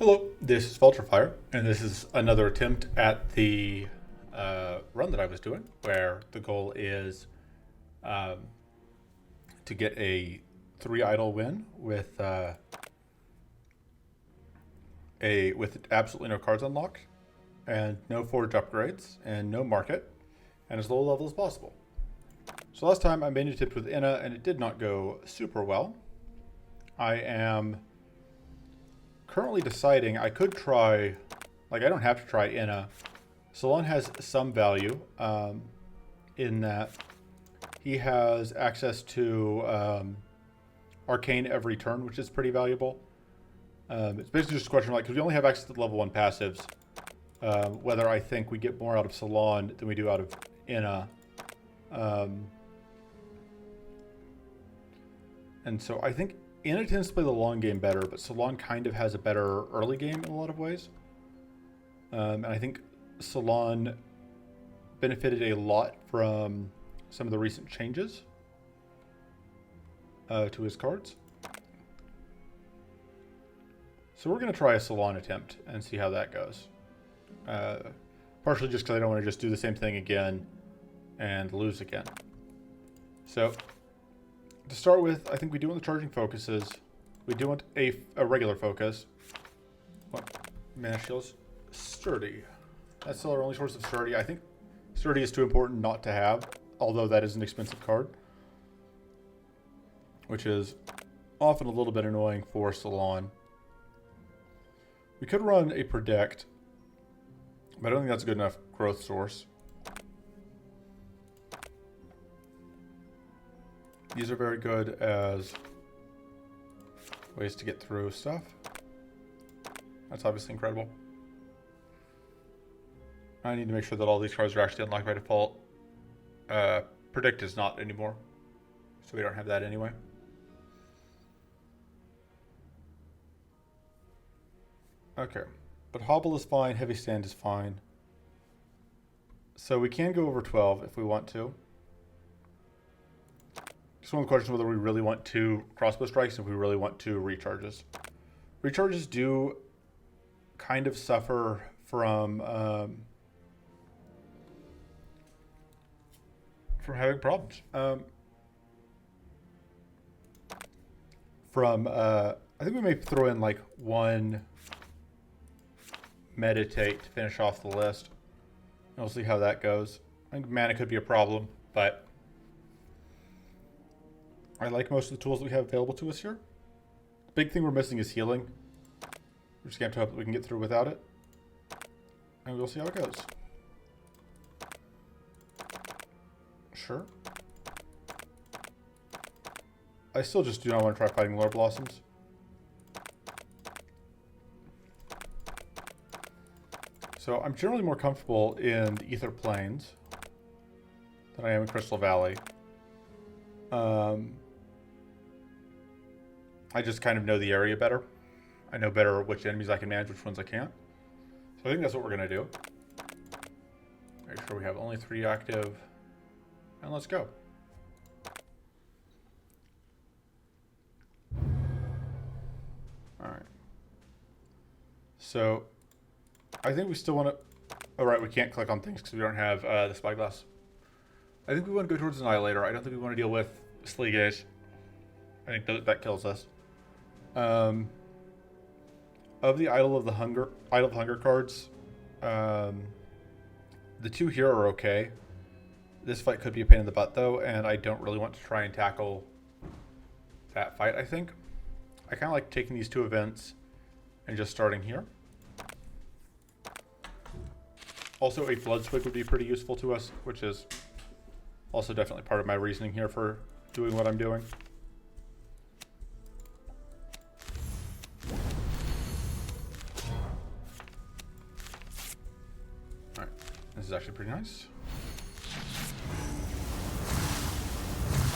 Hello, this is Vulturefire, and this is another attempt at the run that I was doing, where the goal is um, to get a 3 idle win with with absolutely no cards unlocked, and no forge upgrades, and no market, and as low level as possible. So last time I made an attempt with Inna, and it did not go super well. I am currently deciding I could try, like I don't have to try Inna. Silan has some value in that he has access to Arcane every turn, which is pretty valuable. It's basically just a question of like, because we only have access to level 1 passives, whether I think we get more out of Silan than we do out of Inna. And so I think Inna tends to play the long game better, but Silan kind of has a better early game in a lot of ways. And I think Silan benefited a lot from some of the recent changes to his cards. So we're going to try a Silan attempt and see how that goes. Partially just because I don't want to just do the same thing again and lose again. So to start with, I think we do want the charging focuses. We do want a regular focus. What? Mana shields. Sturdy. That's still our only source of sturdy. I think sturdy is too important not to have, although that is an expensive card, which is often a little bit annoying for Silan. We could run a predict, but I don't think that's a good enough growth source. These are very good as ways to get through stuff. That's obviously incredible. I need to make sure that all these cards are actually unlocked by default. Predict is not anymore, so we don't have that anyway. Okay, but Hobble is fine, Heavy Stand is fine. So we can go over 12 if we want to. Just one question whether we really want 2 crossbow strikes and if we really want 2 recharges. Recharges do kind of suffer from having problems. I think we may throw in like 1 meditate to finish off the list. And we'll see how that goes. I think mana could be a problem, but I like most of the tools that we have available to us here. The big thing we're missing is healing. We're just going to hope that we can get through without it. And we'll see how it goes. Sure. I still just do not want to try fighting Lore Blossoms. So I'm generally more comfortable in the Ether Plains than I am in Crystal Valley. I just kind of know the area better. I know better which enemies I can manage, which ones I can't. So I think that's what we're going to do. Make sure we have only 3 active. And let's go. Alright. So I think we still want to... Oh, right, we can't click on things because we don't have the spyglass. I think we want to go towards Annihilator. I don't think we want to deal with Slee Gaze. I think that kills us. Of the Idol of Hunger cards, the 2 here are okay. This fight could be a pain in the butt though, and I don't really want to try and tackle that fight, I think. I kind of like taking these 2 events and just starting here. Also, a Blood Swig would be pretty useful to us, which is also definitely part of my reasoning here for doing what I'm doing. Alright, this is actually pretty nice.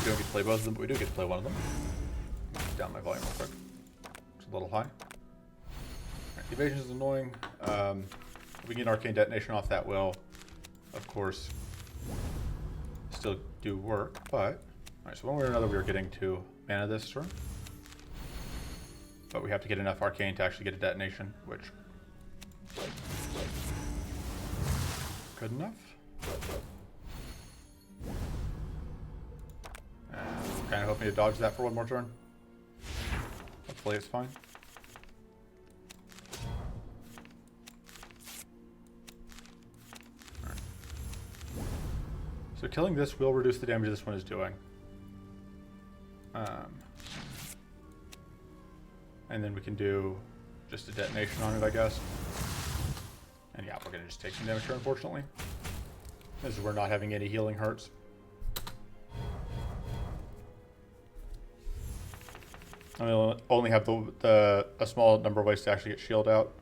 We don't get to play both of them, but we do get to play one of them. Down my volume real quick. It's a little high. Right, evasion is annoying. If we get an Arcane Detonation off, that will, of course, still do work, but... Alright, so one way or another we are getting to mana this turn. but we have to get enough arcane to actually get a detonation, which good enough. And I'm kind of hoping to dodge that for one more turn. Hopefully it's fine. Alright. So killing this will reduce the damage this one is doing. And then we can do just a detonation on it, I guess. And yeah, we're going to just take some damage here, unfortunately. This is where not having any healing hurts. I mean, only have a small number of ways to actually get shield out.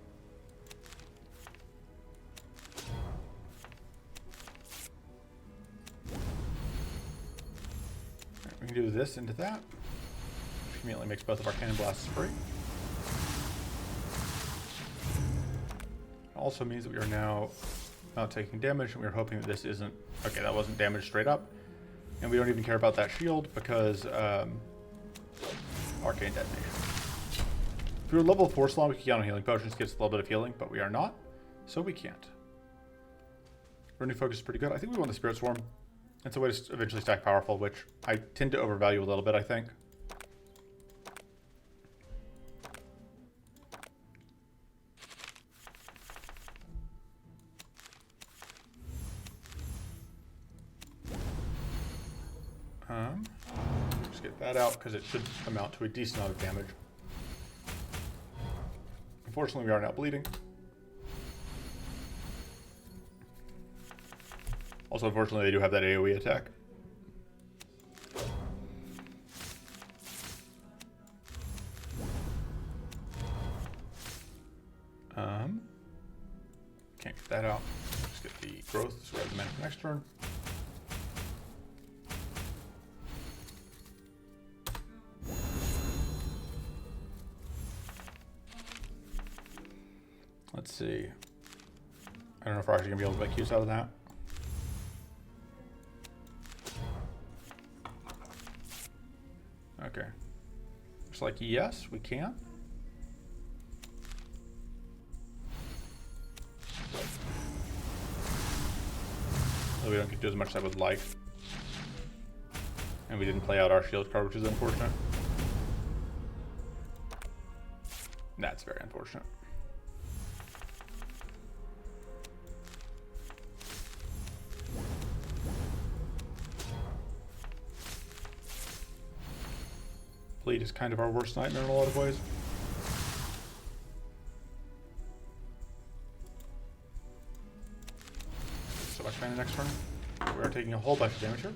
Right, we can do this into that, which immediately makes both of our cannon blasts free. Also means that we are now not taking damage, and we are hoping that this isn't... Okay, that wasn't damage straight up. And we don't even care about that shield because arcane detonation. If we were level 4 Silan, we could count on healing potions, gets a little bit of healing, but we are not, so we can't. Running focus is pretty good. I think we want the Spirit Swarm. It's a way to eventually stack powerful, which I tend to overvalue a little bit, I think. Just get that out because it should amount to a decent amount of damage. Unfortunately, we are now bleeding. Also, unfortunately, they do have that AoE attack. Can't get that out. Just get the growth so we have the mana for next turn. Let's see. I don't know if we're actually going to be able to make use out of that. Okay. Looks like yes, we can. Though we don't get to do as much as I would like. And we didn't play out our shield card, which is unfortunate. That's very unfortunate. Bleed is kind of our worst nightmare in a lot of ways. So back the next turn. We are taking a whole bunch of damage here.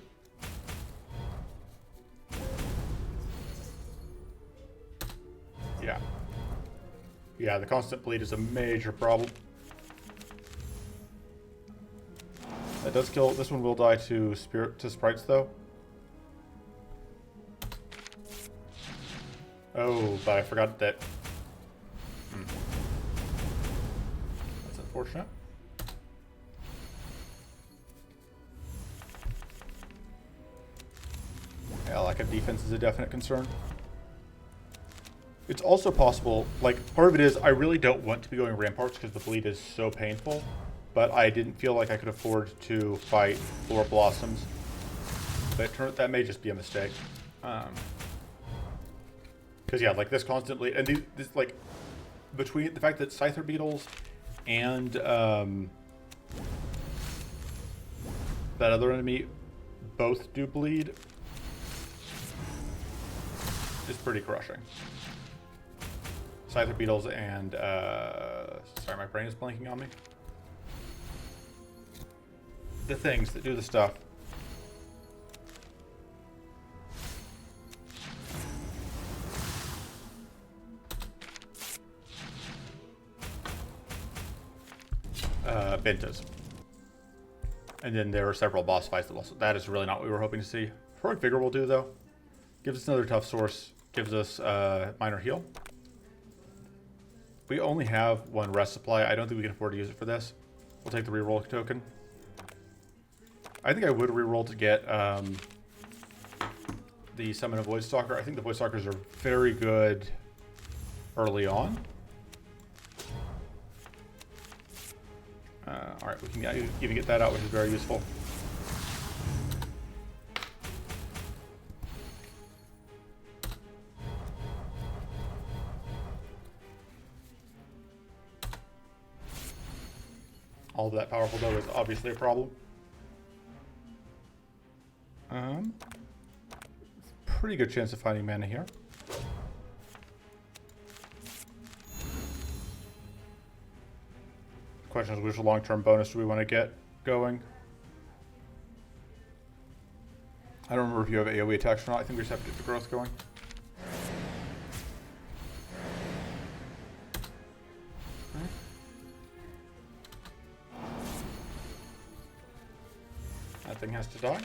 Yeah, the constant bleed is a major problem. That does kill. This one will die to sprites though. Oh, but I forgot that. That's unfortunate. Yeah, lack of defense is a definite concern. It's also possible, like, part of it is I really don't want to be going ramparts because the bleed is so painful, but I didn't feel like I could afford to fight Floor Blossoms. But that may just be a mistake. Because yeah, like this constantly, and this like between the fact that Scyther Beetles and that other enemy both do bleed is pretty crushing. Scyther Beetles and sorry, my brain is blanking on me. The things that do the stuff. Bentas. And then there are several boss fights that is really not what we were hoping to see. Heroic Vigor will do though. Gives us another tough source. Gives us minor heal. We only have one rest supply. I don't think we can afford to use it for this. We'll take the reroll token. I think I would reroll to get the Summon of Voidstalker. I think the Voidstalkers are very good early on. Alright, we can even get that out, which is very useful. All of that powerful though is obviously a problem. Pretty good chance of finding mana here. The question is, which long-term bonus do we want to get going? I don't remember if you have AoE attacks or not. I think we just have to get the growth going. That thing has to die.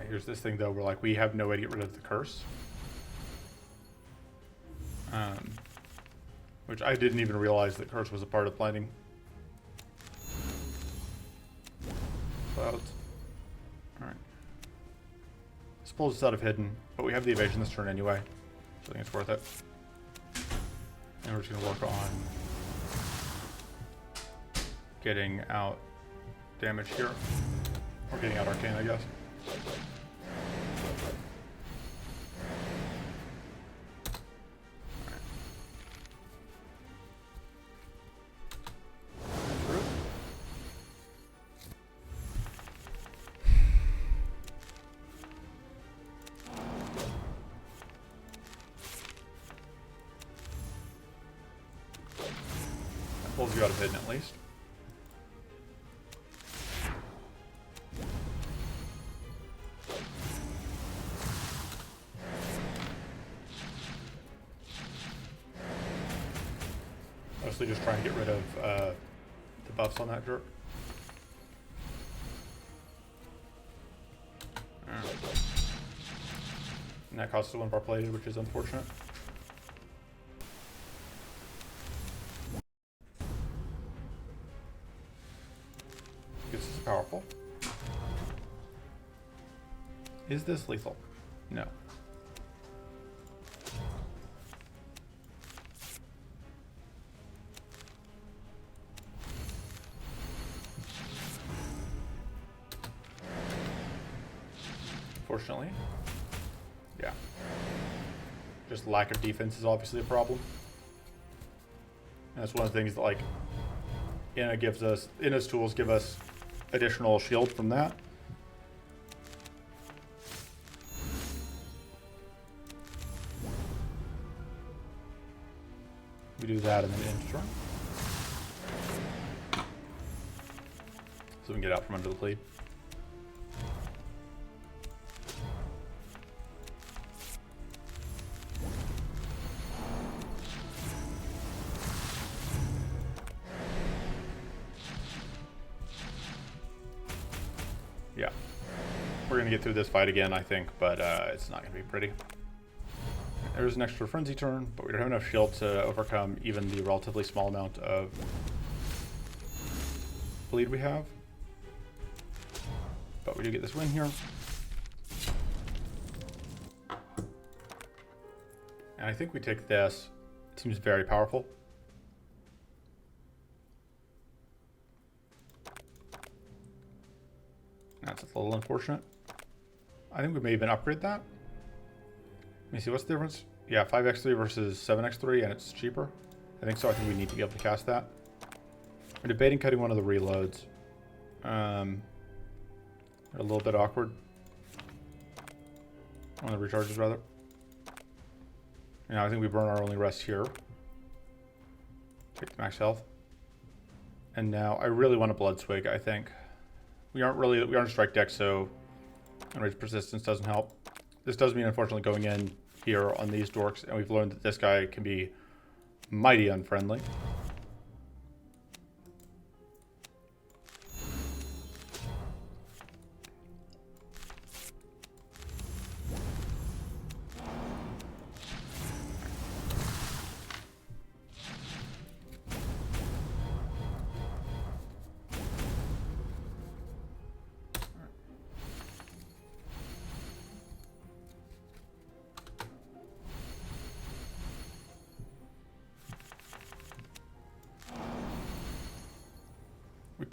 Here's this thing though, where like we have no way to get rid of the curse. Which I didn't even realize that curse was a part of blinding clouds. Alright. This pulls us out of hidden, but we have the evasion this turn anyway, so I think it's worth it. And we're just gonna work on getting out damage here. Or getting out arcane, I guess. Pulls you out of hidden at least. Mostly just trying to get rid of the buffs on that jerk. And that costs us one bar plated, which is unfortunate. This is powerful. Is this lethal? No. Fortunately. Yeah. Just lack of defense is obviously a problem. And that's one of the things that like Ina's tools give us additional shield from that. We do that and then end turn. So we can get out from under the lead. Yeah, we're gonna get through this fight again, I think, but it's not gonna be pretty. There's an extra frenzy turn, but we don't have enough shield to overcome even the relatively small amount of bleed we have. But we do get this win here. And I think we take this. It seems very powerful. That's a little unfortunate. I think we may even upgrade that. Let me see, what's the difference? Yeah, 5x3 versus 7x3, and it's cheaper. I think so. I think we need to be able to cast that. We're debating cutting one of the reloads. They're a little bit awkward. One of the recharges, rather. Now I think we burn our only rest here. Take the max health. And now I really want a blood swig, I think. We aren't strike deck, so enraged persistence doesn't help. This does mean, unfortunately, going in here on these dorks, and we've learned that this guy can be mighty unfriendly.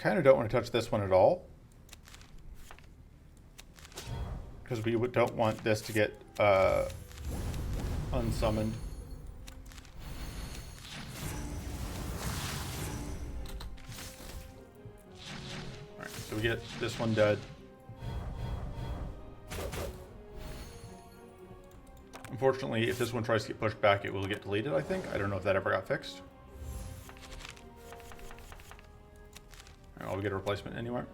kind of don't want to touch this one at all, because we don't want this to get unsummoned. Alright, so we get this one dead. Unfortunately, if this one tries to get pushed back, it will get deleted, I think. I don't know if that ever got fixed. I'll get a replacement anywhere.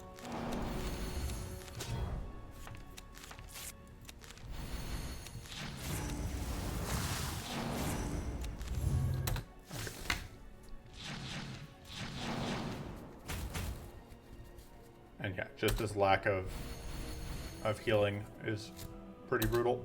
Okay. And yeah, just this lack of healing is pretty brutal.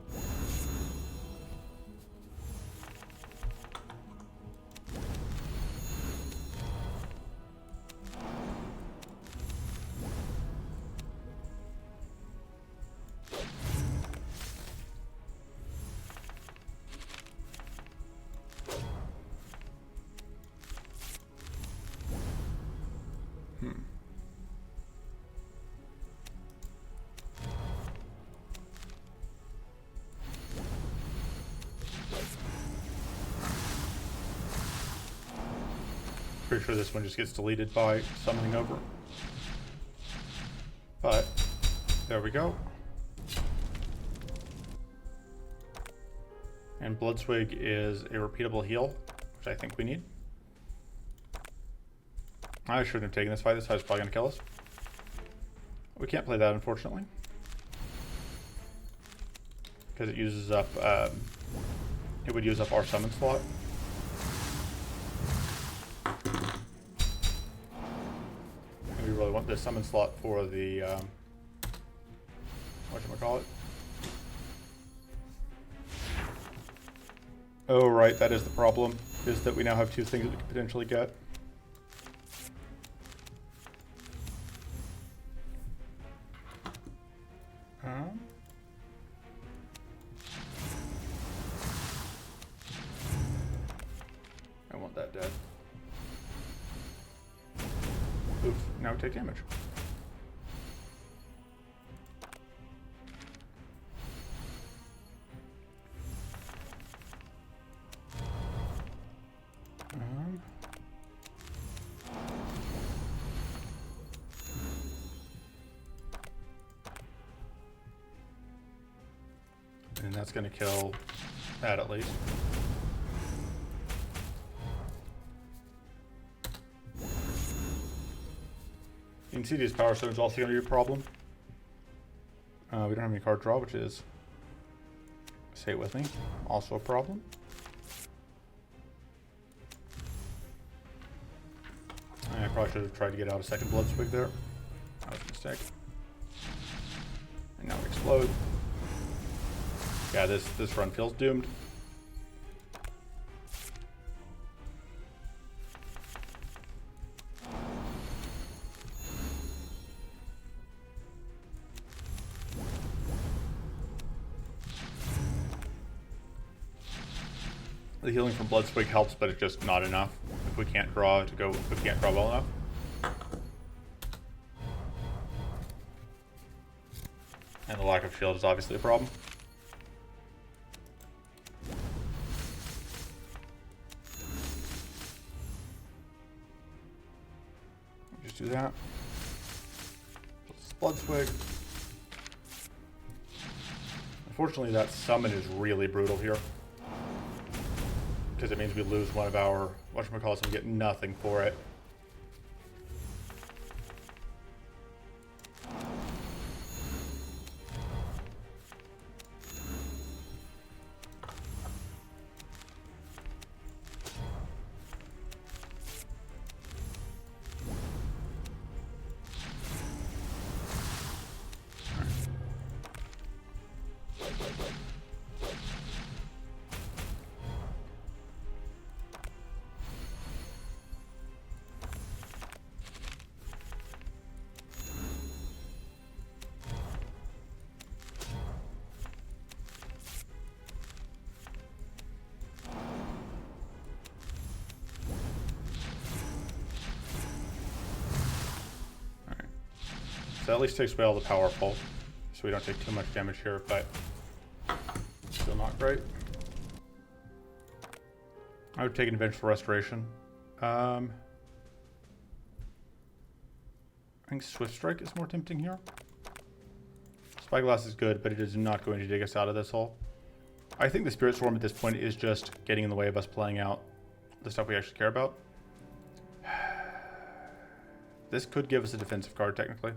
Pretty sure this one just gets deleted by summoning over. But there we go. And Bloodswig is a repeatable heal, which I think we need. I shouldn't have taken this fight. This fight's probably going to kill us. We can't play that, unfortunately, because it uses up. It would use up our summon slot. And we really want this summon slot for the whatchamacallit. Oh right, that is the problem. Is that we now have two things that we could potentially get. I want that dead. Oof, now we take damage. And that's going to kill that at least. Insidious Power Stone is also going to be a problem. We don't have any card draw, which is, say it with me, also a problem. I probably should have tried to get out a second Bloodswig there. That was a mistake. And now we explode. Yeah, this run feels doomed. The healing from Bloodswig helps, but it's just not enough. If we can't draw well enough. And the lack of shield is obviously a problem. Just do that. Bloodswig. Unfortunately, that summon is really brutal here, because it means we lose one of our whatchamacallit and we get nothing for it. that at least takes away all the powerful, so we don't take too much damage here, but still not great. I would take an Vengeful Restoration. I think Swift Strike is more tempting here. Spyglass is good, but it is not going to dig us out of this hole. I think the Spirit Swarm at this point is just getting in the way of us playing out the stuff we actually care about. This could give us a defensive card, technically.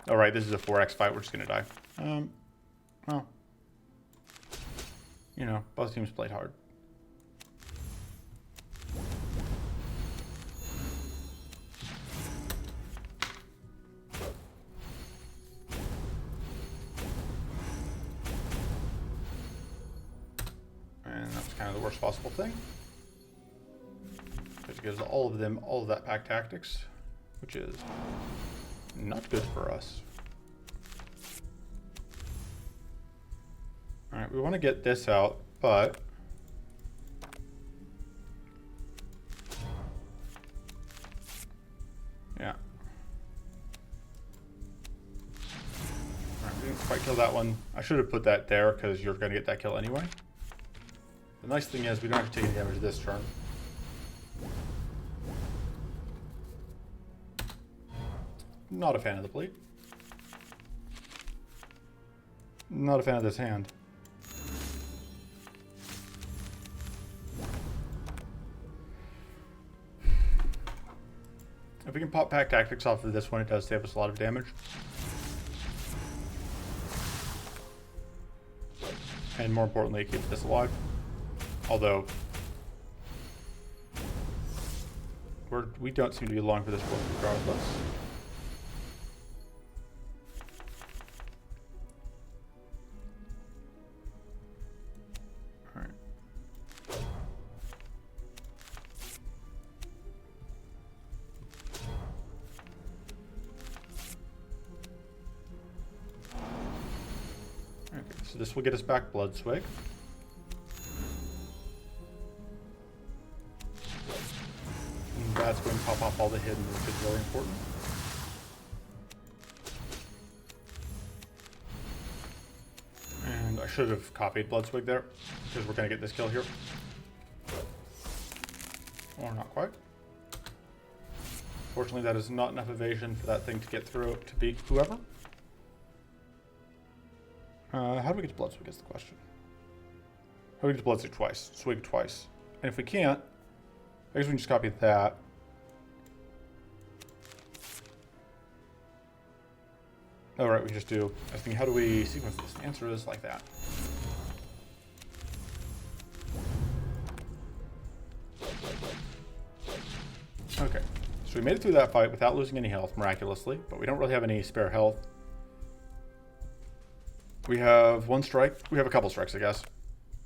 Oh, right, this is a 4x fight. We're just going to die. Well, you know, both teams played hard. And that's kind of the worst possible thing. Because it gives all of them all of that pack tactics, which is not good for us. Alright, we want to get this out, but yeah. Alright, we didn't quite kill that one. I should have put that there because you're going to get that kill anyway. The nice thing is we don't have to take any damage this turn. Not a fan of the bleed. Not a fan of this hand. If we can pop pack tactics off of this one, it does save us a lot of damage. And more importantly, it keeps this alive. Although we don't seem to be long for this one regardless. Alright. Okay, so this will get us back Blood Swig. That's going to pop off all the hidden, which is really important. And I should have copied Bloodswig there, because we're going to get this kill here. Or not quite. Fortunately, that is not enough evasion for that thing to get through to beat whoever. How do we get to Bloodswig is the question. How do we get to Bloodswig twice? Swig twice. And if we can't, I guess we can just copy that. Oh, right, we just do. I was thinking, how do we sequence this? The answer is like that. Okay, so we made it through that fight without losing any health, miraculously, but we don't really have any spare health. We have one strike. We have a couple strikes, I guess.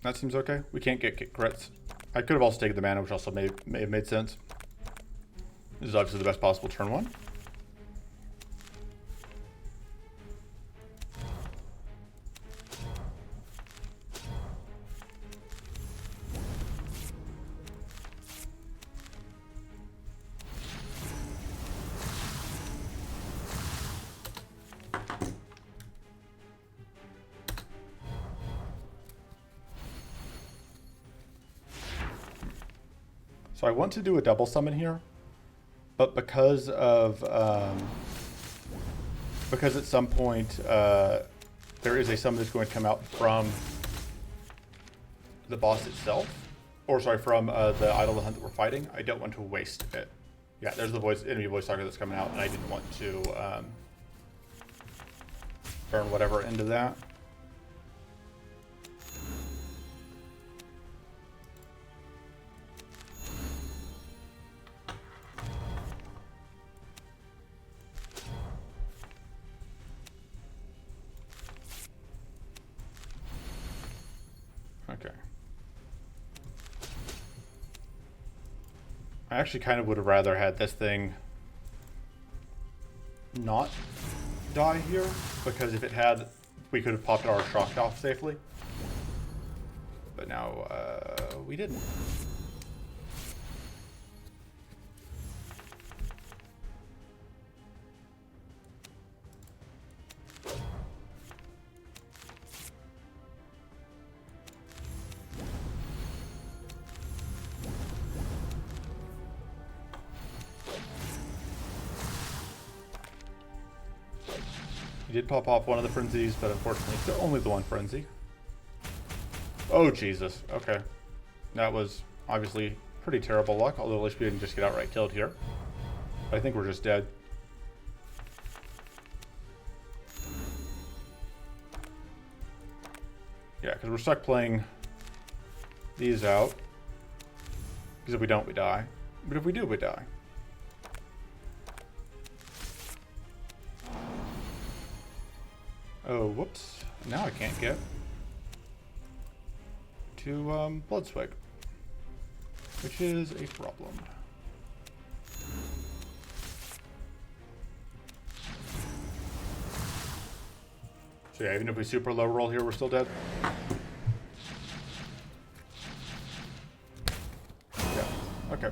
That seems okay. We can't get crits. I could have also taken the mana, which also may have made sense. This is obviously the best possible turn one. So I want to do a double summon here, but because at some point there is a summon that's going to come out from the boss itself, or sorry, from the Idol of the Hunt that we're fighting. I don't want to waste it. Yeah, there's the enemy voice talker that's coming out, and I didn't want to burn whatever into that. Okay. I actually kind of would have rather had this thing not die here, because if it had, we could have popped our shock off safely. But now we didn't. He did pop off one of the frenzies, but unfortunately only the one frenzy. Oh, Jesus. Okay. That was obviously pretty terrible luck, although at least we didn't just get outright killed here. I think we're just dead. Yeah, because we're stuck playing these out. Because if we don't, we die. But if we do, we die. Oh, whoops. Now I can't get to Bloodswig, which is a problem. So yeah, even if we super low roll here, we're still dead. Yeah, okay.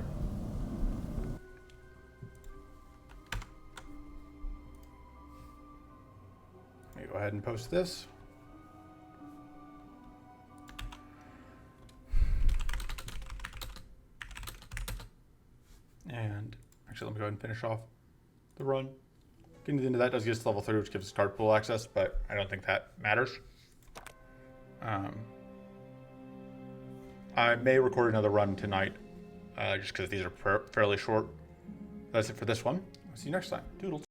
Let me go ahead and post this. And actually, let me go ahead and finish off the run. Getting into that does get us to level 3, which gives us card pool access, but I don't think that matters. I may record another run tonight, just because these are fairly short. That's it for this one. I'll see you next time. Toodles.